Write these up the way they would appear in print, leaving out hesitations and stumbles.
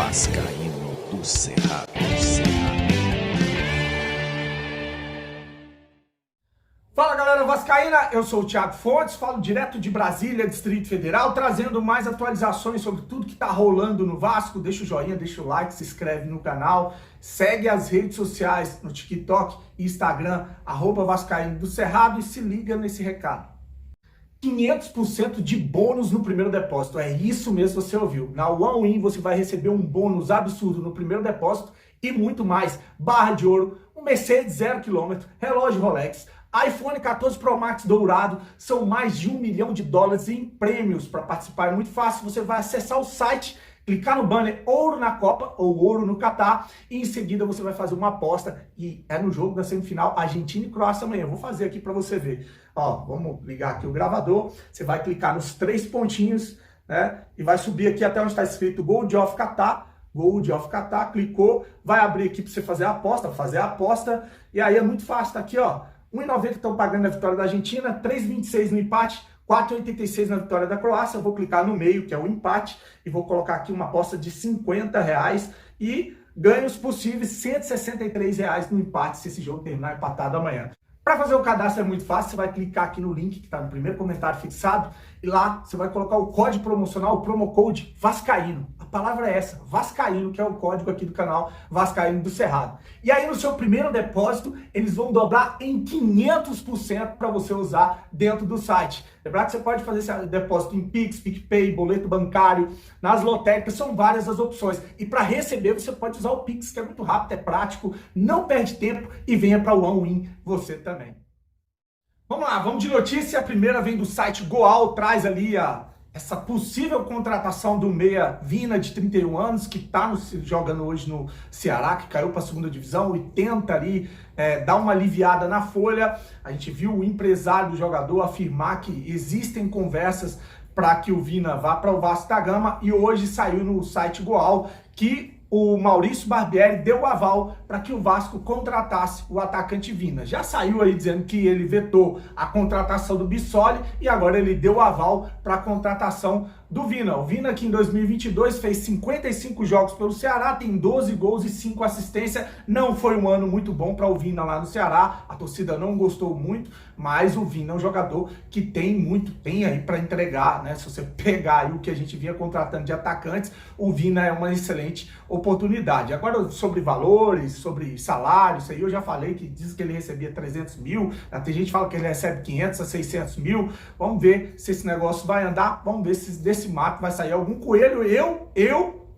Vascaíno do Cerrado. Fala galera vascaína, eu sou o Thiago Fontes, falo direto de Brasília, Distrito Federal, trazendo mais atualizações sobre tudo que tá rolando no Vasco. Deixa o joinha, deixa o like, se inscreve no canal, segue as redes sociais no TikTok e Instagram, @Vascaíno do Cerrado, e se liga nesse recado. 500% de bônus no primeiro depósito, é isso mesmo que você ouviu. Na OneWin você vai receber um bônus absurdo no primeiro depósito e muito mais. Barra de ouro, um Mercedes 0 km, relógio Rolex, iPhone 14 Pro Max dourado, são mais de $1 milhão em prêmios. Para participar é muito fácil, você vai acessar o site, clicar no banner Ouro na Copa ou Ouro no Catar e em seguida você vai fazer uma aposta e é no jogo da semifinal Argentina e Croácia amanhã. Eu vou fazer aqui para você ver. Ó, vamos ligar aqui o gravador, você vai clicar nos 3 pontinhos, né? E vai subir aqui até onde está escrito Gold of Catar. Gold of Catar, clicou, vai abrir aqui para você fazer a aposta, e aí é muito fácil, tá aqui, ó. 1,90 estão pagando a vitória da Argentina, 3,26 no empate, 4,86 na vitória da Croácia. Eu vou clicar no meio, que é o empate, e vou colocar aqui uma aposta de R$50 e ganhos possíveis R$163 no empate, se esse jogo terminar empatado amanhã. Para fazer o cadastro é muito fácil, você vai clicar aqui no link que está no primeiro comentário fixado, e lá você vai colocar o código promocional, o promo code Vascaíno. A palavra é essa, Vascaíno, que é o código aqui do canal Vascaíno do Cerrado. E aí no seu primeiro depósito, eles vão dobrar em 500% para você usar dentro do site. Lembrar que você pode fazer esse depósito em Pix, PicPay, boleto bancário, nas lotéricas, são várias as opções. E para receber, você pode usar o Pix, que é muito rápido, é prático, não perde tempo e venha para o OneWin você também. Vamos lá, vamos de notícia. A primeira vem do site Goal, traz ali essa possível contratação do meia Vina, de 31 anos, que está jogando hoje no Ceará, que caiu para a segunda divisão e tenta ali dar uma aliviada na folha. A gente viu o empresário do jogador afirmar que existem conversas para que o Vina vá para o Vasco da Gama, e hoje saiu no site Goal que o Maurício Barbieri deu o aval para que o Vasco contratasse o atacante Vina. Já saiu aí dizendo que ele vetou a contratação do Bissoli e agora ele deu o aval para a contratação do Vina. O Vina, que em 2022 fez 55 jogos pelo Ceará, tem 12 gols e 5 assistências. Não foi um ano muito bom para o Vina lá no Ceará, a torcida não gostou muito, mas o Vina é um jogador que tem aí para entregar, né? Se você pegar aí o que a gente vinha contratando de atacantes, o Vina é uma excelente oportunidade. Agora, sobre valores, sobre salário, isso aí eu já falei, que diz que ele recebia 300 mil, tem gente que fala que ele recebe 500 a 600 mil, vamos ver se esse negócio vai andar, vamos ver se desse mato vai sair algum coelho.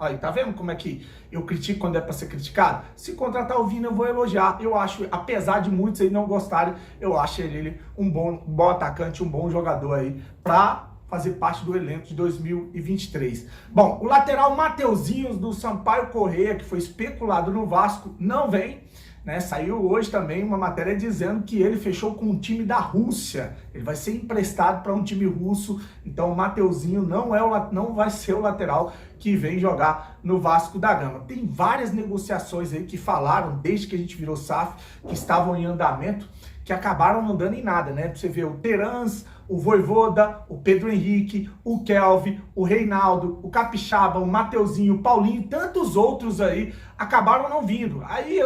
Aí, tá vendo como é que eu critico quando é para ser criticado? Se contratar o Vina, eu vou elogiar. Eu acho, apesar de muitos aí não gostarem, eu acho ele um bom atacante, um bom jogador aí para fazer parte do elenco de 2023. Bom, o lateral Mateuzinho do Sampaio Corrêa, que foi especulado no Vasco, não vem, né? Saiu hoje também uma matéria dizendo que ele fechou com um time da Rússia. Ele vai ser emprestado para um time russo, então o Mateuzinho não vai ser o lateral que vem jogar no Vasco da Gama. Tem várias negociações aí que falaram, desde que a gente virou SAF, que estavam em andamento, que acabaram não dando em nada, né? Você vê o Terans, o Vojvoda, o Pedro Henrique, o Kelvin, o Reinaldo, o Capixaba, o Mateuzinho, o Paulinho e tantos outros aí acabaram não vindo. Aí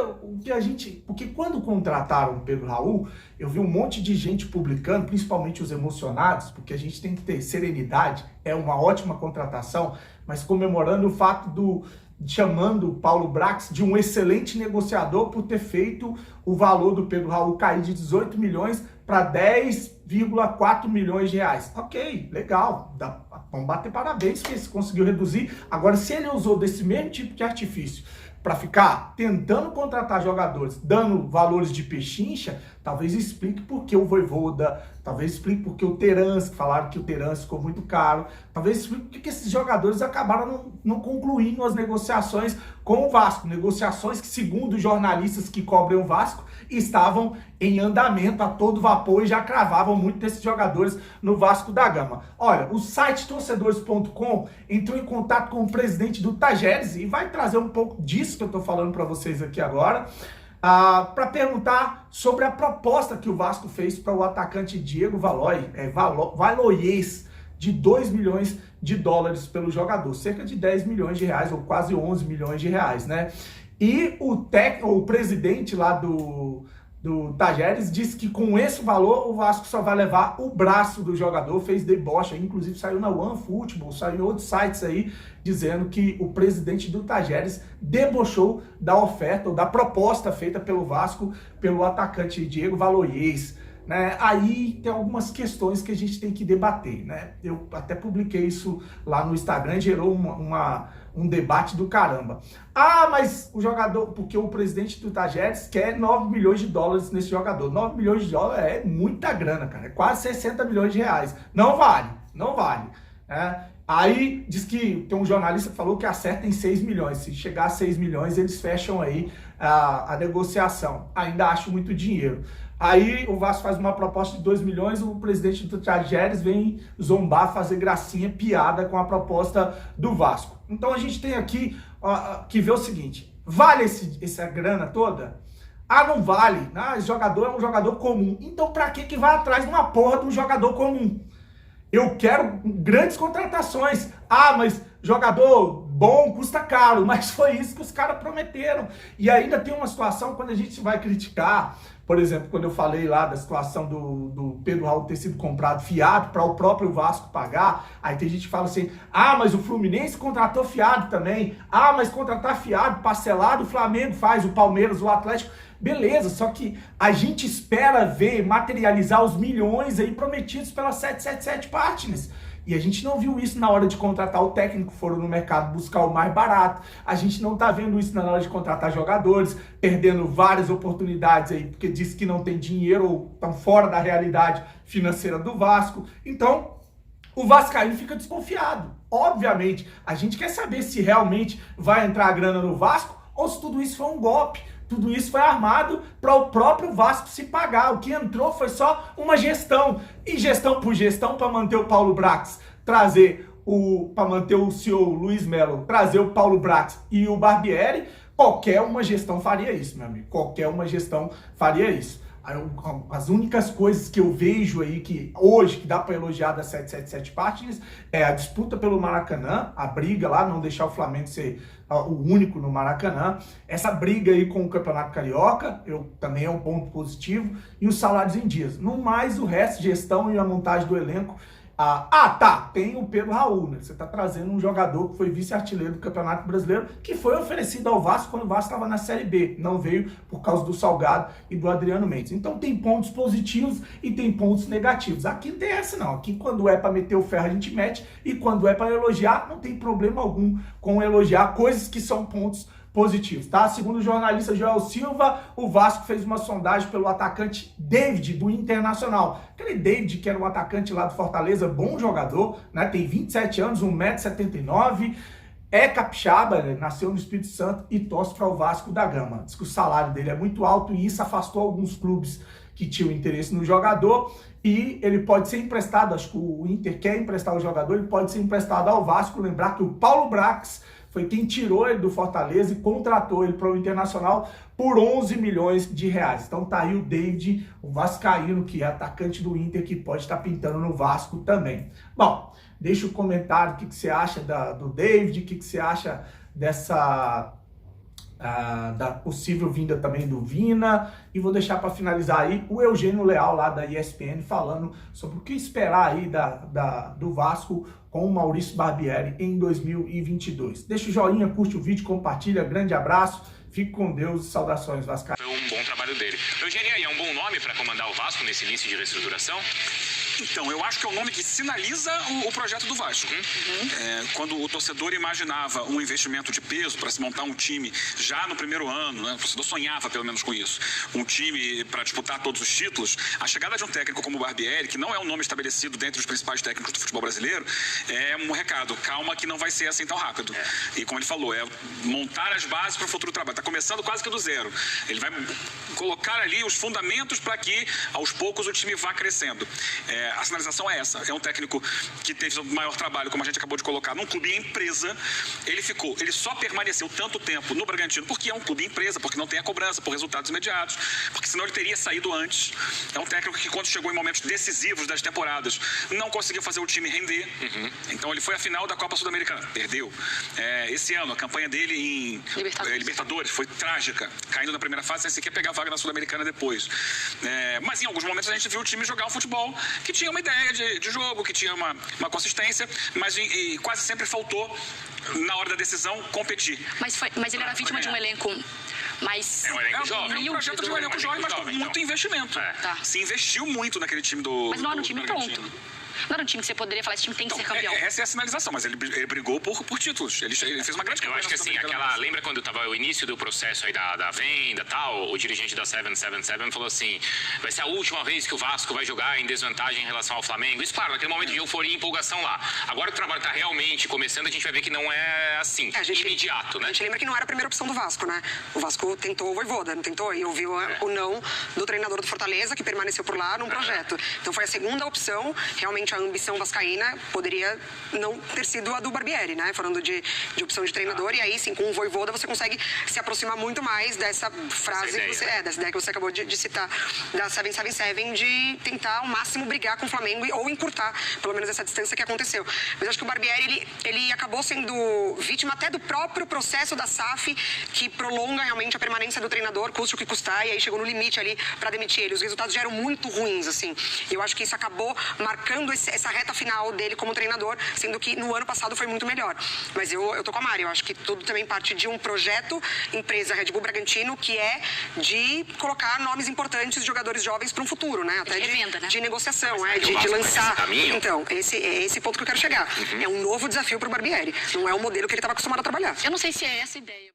porque quando contrataram o Pedro Raul, eu vi um monte de gente publicando, principalmente os emocionados, porque a gente tem que ter serenidade, é uma ótima contratação, mas comemorando o fato chamando o Paulo Brax de um excelente negociador por ter feito o valor do Pedro Raul cair de 18 milhões para 10,4 milhões de reais. Ok, legal, vamos bater parabéns que ele conseguiu reduzir. Agora, se ele usou desse mesmo tipo de artifício para ficar tentando contratar jogadores, dando valores de pechincha, talvez explique por que o Vojvoda, talvez explique por que o Terans, que falaram que o Terans ficou muito caro, talvez explique por que esses jogadores acabaram não concluindo as negociações com o Vasco, negociações que, segundo os jornalistas que cobrem o Vasco, estavam em andamento a todo vapor e já cravavam muito desses jogadores no Vasco da Gama. Olha, o site torcedores.com entrou em contato com o presidente do Tajeres e vai trazer um pouco disso que eu estou falando para vocês aqui agora, para perguntar sobre a proposta que o Vasco fez para o atacante Diego Valois, de 2 milhões de dólares pelo jogador, cerca de 10 milhões de reais, ou quase 11 milhões de reais, né? E o presidente lá do Tajeres disse que com esse valor o Vasco só vai levar o braço do jogador, fez deboche, inclusive saiu na OneFootball, saiu em outros sites aí, dizendo que o presidente do Tajeres debochou da oferta, ou da proposta feita pelo Vasco, pelo atacante Diego Valoyez, né? Aí tem algumas questões que a gente tem que debater, né? Eu até publiquei isso lá no Instagram, gerou um debate do caramba. Ah, mas o jogador, porque o presidente do Tajeres quer 9 milhões de dólares nesse jogador. 9 milhões de dólares é muita grana, cara. É quase 60 milhões de reais. Não vale, não vale. Né? Aí diz que tem um jornalista que falou que acerta em 6 milhões. Se chegar a 6 milhões, eles fecham aí a negociação. Ainda acho muito dinheiro. Aí o Vasco faz uma proposta de 2 milhões, o presidente do Tajeres vem zombar, fazer gracinha, piada com a proposta do Vasco. Então a gente tem aqui que ver o seguinte, vale essa grana toda? Ah, não vale, esse jogador é um jogador comum. Então pra que vai atrás de uma porra de um jogador comum? Eu quero grandes contratações. Ah, mas jogador bom custa caro, mas foi isso que os caras prometeram. E ainda tem uma situação quando a gente vai criticar, por exemplo, quando eu falei lá da situação do Pedro Raul ter sido comprado fiado para o próprio Vasco pagar, aí tem gente que fala assim, ah, mas o Fluminense contratou fiado também, ah, mas contratar fiado, parcelado, o Flamengo faz, o Palmeiras, o Atlético, beleza, só que a gente espera ver materializar os milhões aí prometidos pela 777 Partners. E a gente não viu isso na hora de contratar o técnico, foram no mercado buscar o mais barato. A gente não tá vendo isso na hora de contratar jogadores, perdendo várias oportunidades aí, porque diz que não tem dinheiro ou estão fora da realidade financeira do Vasco. Então, o vascaíno fica desconfiado. Obviamente, a gente quer saber se realmente vai entrar a grana no Vasco ou se tudo isso foi um golpe. Tudo isso foi armado para o próprio Vasco se pagar. O que entrou foi só uma gestão. E gestão por gestão, para manter o Paulo Brax, para manter o CEO Luiz Melo, trazer o Paulo Brax e o Barbieri, qualquer uma gestão faria isso, meu amigo. Qualquer uma gestão faria isso. As únicas coisas que eu vejo aí que hoje que dá para elogiar da 777 Partners é a disputa pelo Maracanã, a briga lá, não deixar o Flamengo ser o único no Maracanã, essa briga aí com o Campeonato Carioca, também é um ponto positivo, e os salários em dias. No mais, o resto, gestão e a montagem do elenco. Tem o Pedro Raul, né? Você tá trazendo um jogador que foi vice-artilheiro do Campeonato Brasileiro, que foi oferecido ao Vasco quando o Vasco estava na Série B. Não veio por causa do Salgado e do Adriano Mendes. Então tem pontos positivos e tem pontos negativos. Aqui não tem essa não. Aqui quando é para meter o ferro a gente mete, e quando é para elogiar, não tem problema algum com elogiar coisas que são pontos positivos, tá? Segundo o jornalista Joel Silva, o Vasco fez uma sondagem pelo atacante David, do Internacional. Aquele David que era um atacante lá do Fortaleza, bom jogador, né? Tem 27 anos, 1,79 m, é capixaba, né? Nasceu no Espírito Santo e torce para o Vasco da Gama. Diz que o salário dele é muito alto e isso afastou alguns clubes que tinham interesse no jogador, e ele pode ser emprestado, acho que o Inter quer emprestar o jogador, ele pode ser emprestado ao Vasco. Lembrar que o Paulo Brax foi quem tirou ele do Fortaleza e contratou ele para o Internacional por 11 milhões de reais. Então tá aí o David, o vascaíno, que é atacante do Inter, que pode estar pintando no Vasco também. Bom, deixa o comentário o que você acha do David, o que você acha dessa da possível vinda também do Vina, e vou deixar para finalizar aí o Eugênio Leal lá da ESPN falando sobre o que esperar aí do Vasco com o Maurício Barbieri em 2022. Deixa o joinha, curte o vídeo, compartilha, grande abraço, fique com Deus e saudações vascaínas. Foi um bom trabalho dele. Eugênio, é um bom nome para comandar o Vasco nesse início de reestruturação? Então, eu acho que é um nome que sinaliza o projeto do Vasco. Quando o torcedor imaginava um investimento de peso para se montar um time já no primeiro ano, né? O torcedor sonhava pelo menos com isso, um time para disputar todos os títulos, a chegada de um técnico como o Barbieri, que não é um nome estabelecido dentre os principais técnicos do futebol brasileiro, é um recado, calma que não vai ser assim tão rápido. E como ele falou, é montar as bases para o futuro trabalho. Está começando quase que do zero. Ele vai colocar ali os fundamentos para que, aos poucos, o time vá crescendo. A sinalização é essa. É um técnico que teve o maior trabalho, como a gente acabou de colocar, num clube empresa. Ele só permaneceu tanto tempo no Bragantino porque é um clube empresa, porque não tem a cobrança por resultados imediatos, porque senão ele teria saído antes. É um técnico que, quando chegou em momentos decisivos das temporadas, não conseguiu fazer o time render. Então ele foi à final da Copa Sul-Americana, perdeu. Esse ano, a campanha dele em Libertadores foi trágica, caindo na primeira fase sem sequer pegar a vaga na Sul-Americana depois. Mas em alguns momentos a gente viu o time jogar um futebol que tinha uma ideia de jogo, que tinha uma consistência, mas quase sempre faltou, na hora da decisão, competir. Mas ele era vítima de um elenco mais... É um elenco jovem. É um projeto de um elenco jovem, mas com muito investimento. Tá. Se investiu muito naquele time do... Mas não era um time pronto. Não era um time que você poderia falar, esse time tem que ser campeão. Essa é a sinalização, mas ele brigou por títulos. Ele fez uma grande campanha. Eu acho que assim, lembra quando estava o início do processo aí da venda e tal, o dirigente da 777 falou assim, vai ser a última vez que o Vasco vai jogar em desvantagem em relação ao Flamengo. Isso, claro, naquele momento de euforia e empolgação lá. Agora que o trabalho está realmente começando, a gente vai ver que não é assim, imediato, né? A gente lembra que não era a primeira opção do Vasco, né? O Vasco tentou o Vojvoda, não tentou? E ouviu o não do treinador do Fortaleza, que permaneceu por lá num projeto. Então foi a segunda opção, realmente a ambição vascaína poderia não ter sido a do Barbieri, né? Falando de opção de treinador, e aí sim, com o Vojvoda você consegue se aproximar muito mais dessa frase, dessa ideia que você acabou de citar, da 777, de tentar ao máximo brigar com o Flamengo ou encurtar, pelo menos, essa distância que aconteceu. Mas acho que o Barbieri, ele acabou sendo vítima até do próprio processo da SAF, que prolonga realmente a permanência do treinador, custe o que custar, e aí chegou no limite ali para demitir ele. Os resultados já eram muito ruins, assim. Eu acho que isso acabou marcando essa reta final dele como treinador, sendo que no ano passado foi muito melhor. Mas eu tô com a Mari, eu acho que tudo também parte de um projeto, empresa Red Bull Bragantino, que é de colocar nomes importantes de jogadores jovens para um futuro, né? Até de negociação, de lançar. Então, é esse ponto que eu quero chegar. É um novo desafio pro Barbieri. Não é o modelo que ele estava acostumado a trabalhar. Eu não sei se é essa a ideia.